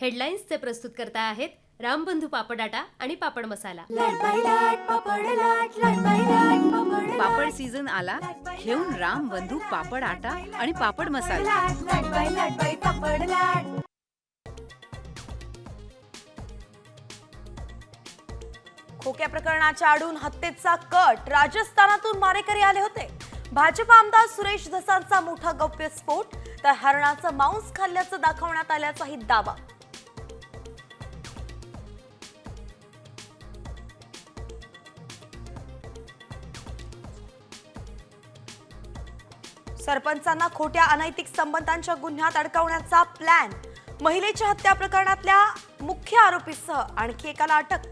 हेडलाईन्सचे प्रस्तुत करता आहेत रामबंधू पापड आटा आणि पापड मसाला। पापड सीझन आला, घेऊन रामबंधू पापड आटा आणि पापड मसाला। खोक्या प्रकरणाच्या आडून हत्येचा कट, राजस्थानातून मारेकरी आले होते। भाजप आमदार सुरेश धसांचा मोठा गौप्यस्फोट, तर हरणाचं मांस खाल्ल्याचं दाखवण्यात आल्याचाही दावा। सरपंचांना खोट्या अनैतिक संबंधांच्या गुन्ह्यात अडकवण्याचा प्लॅन, महिलेच्या हत्या प्रकरणातल्या मुख्य आरोपीसह आणखी एकाला अटक।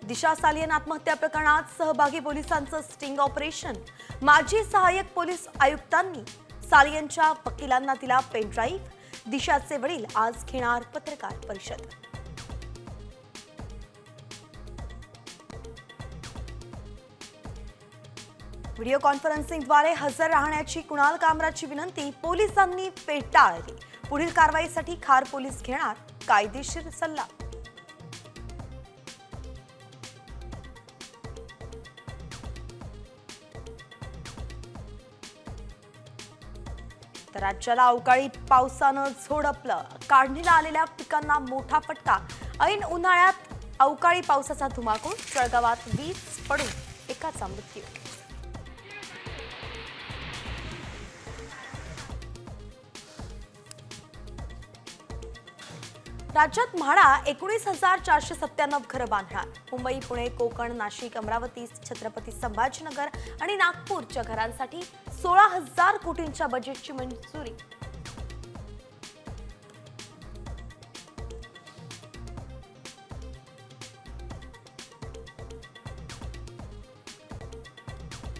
दिशा सालियन आत्महत्या प्रकरणात सहभागी पोलिसांचं स्टिंग ऑपरेशन, माजी सहाय्यक पोलीस आयुक्तांनी सालियनच्या वकिलांना दिला पेनड्राईव्ह। दिशाचे वडील आज घेणार पत्रकार परिषद। व्हिडिओ कॉन्फरन्सिंगद्वारे हजर राहण्याची कुणाल कामराची विनंती पोलिसांनी फेटाळली। पुढील कारवाईसाठी खार पोलीस घेणार कायदेशीर सल्ला। तर राज्याला अवकाळी पावसानं झोडपलं, काढणीला आलेल्या पिकांना मोठा फटका। ऐन उन्हाळ्यात अवकाळी पावसाचा धुमाकूळ, जळगावात वीज पडून एकाचा मृत्यू। राज्यात म्हाडा 19,497 घरं बांधणार। मुंबई, पुणे, कोकण, नाशिक, अमरावती, छत्रपती संभाजीनगर आणि नागपूरच्या घरांसाठी 16,000 कोटींच्या बजेटची मंजुरी।